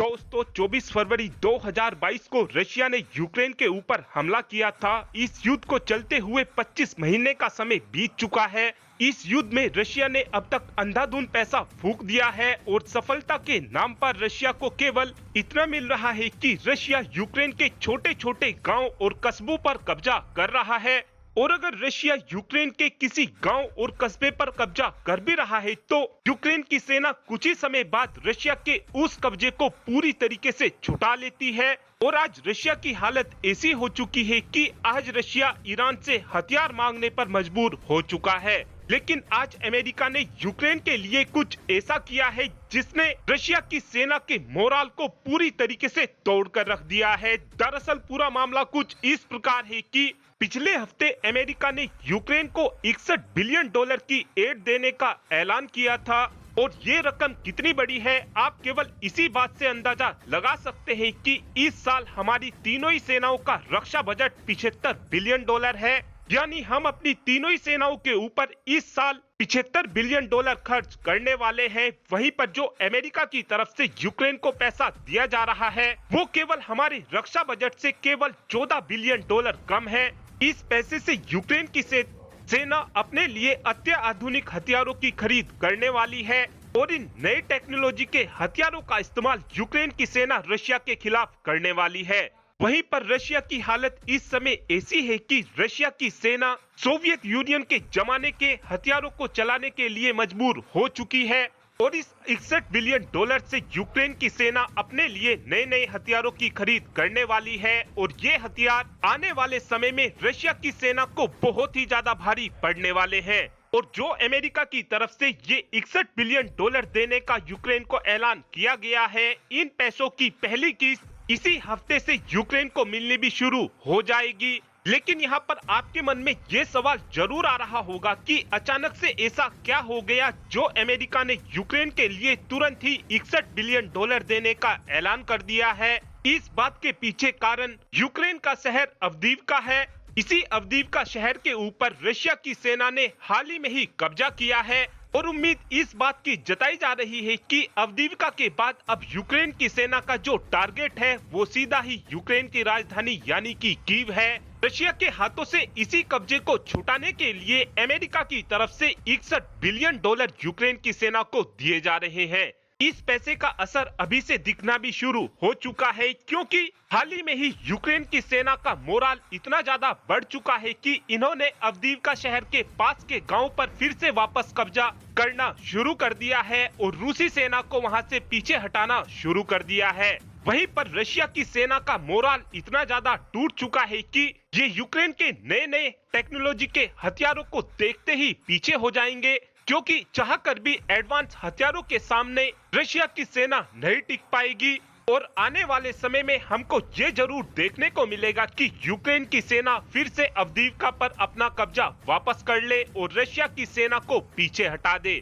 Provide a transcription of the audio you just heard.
दोस्तों 24 फरवरी 2022 को रशिया ने यूक्रेन के ऊपर हमला किया था। इस युद्ध को चलते हुए 25 महीने का समय बीत चुका है। इस युद्ध में रशिया ने अब तक अंधाधुंध पैसा फूंक दिया है और सफलता के नाम पर रशिया को केवल इतना मिल रहा है कि रशिया यूक्रेन के छोटे छोटे गांव और कस्बों पर कब्जा कर रहा है। और अगर रशिया यूक्रेन के किसी गांव और कस्बे पर कब्जा कर भी रहा है तो यूक्रेन की सेना कुछ ही समय बाद रशिया के उस कब्जे को पूरी तरीके से छुटा लेती है। और आज रशिया की हालत ऐसी हो चुकी है कि आज रशिया ईरान से हथियार मांगने पर मजबूर हो चुका है। लेकिन आज अमेरिका ने यूक्रेन के लिए कुछ ऐसा किया है जिसने रशिया की सेना के मोराल को पूरी तरीके से तोड़कर रख दिया है। दरअसल पूरा मामला कुछ इस प्रकार है कि पिछले हफ्ते अमेरिका ने यूक्रेन को 61 बिलियन डॉलर की एड देने का ऐलान किया था। और ये रकम कितनी बड़ी है आप केवल इसी बात से अंदाजा लगा सकते हैं कि इस साल हमारी तीनों ही सेनाओं का रक्षा बजट 75 बिलियन डॉलर है। यानी हम अपनी तीनों ही सेनाओं के ऊपर इस साल 75 बिलियन डॉलर खर्च करने वाले हैं। वहीं पर जो अमेरिका की तरफ से यूक्रेन को पैसा दिया जा रहा है वो केवल हमारे रक्षा बजट से केवल 14 बिलियन डॉलर कम है। इस पैसे से यूक्रेन की सेना अपने लिए अत्याधुनिक हथियारों की खरीद करने वाली है और इन नए टेक्नोलॉजी के हथियारों का इस्तेमाल यूक्रेन की सेना रशिया के खिलाफ करने वाली है। वहीं पर रशिया की हालत इस समय ऐसी है कि रशिया की सेना सोवियत यूनियन के जमाने के हथियारों को चलाने के लिए मजबूर हो चुकी है। और इस 61 बिलियन डॉलर से यूक्रेन की सेना अपने लिए नए नए हथियारों की खरीद करने वाली है। और ये हथियार आने वाले समय में रशिया की सेना को बहुत ही ज्यादा भारी पड़ने वाले हैं। और जो अमेरिका की तरफ से ये 61 बिलियन डॉलर देने का यूक्रेन को ऐलान किया गया है, इन पैसों की पहली किस्त इसी हफ्ते से यूक्रेन को मिलनी भी शुरू हो जाएगी। लेकिन यहाँ पर आपके मन में ये सवाल जरूर आ रहा होगा कि अचानक से ऐसा क्या हो गया जो अमेरिका ने यूक्रेन के लिए तुरंत ही 61 बिलियन डॉलर देने का ऐलान कर दिया है। इस बात के पीछे कारण यूक्रेन का शहर अवदीवका है। इसी अवदीवका शहर के ऊपर रशिया की सेना ने हाल ही में ही कब्जा किया है। और उम्मीद इस बात की जताई जा रही है कि अवदीवका के बाद अब यूक्रेन की सेना का जो टारगेट है वो सीधा ही यूक्रेन की राजधानी यानी कि कीव है। रशिया के हाथों से इसी कब्जे को छुटाने के लिए अमेरिका की तरफ से 61 बिलियन डॉलर यूक्रेन की सेना को दिए जा रहे हैं। इस पैसे का असर अभी से दिखना भी शुरू हो चुका है क्योंकि हाल ही में ही यूक्रेन की सेना का मोराल इतना ज्यादा बढ़ चुका है कि इन्होंने अवदीवका शहर के पास के गांव पर फिर से वापस कब्जा करना शुरू कर दिया है और रूसी सेना को वहां से पीछे हटाना शुरू कर दिया है। वहीं पर रशिया की सेना का मोराल इतना ज्यादा टूट चुका है कि ये यूक्रेन के नए नए टेक्नोलॉजी के हथियारों को देखते ही पीछे हो जाएंगे, क्योंकि चाहकर भी एडवांस हथियारों के सामने रशिया की सेना नहीं टिक पाएगी। और आने वाले समय में हमको ये जरूर देखने को मिलेगा कि यूक्रेन की सेना फिर से अवदीवका पर अपना कब्जा वापस कर ले और रशिया की सेना को पीछे हटा दे।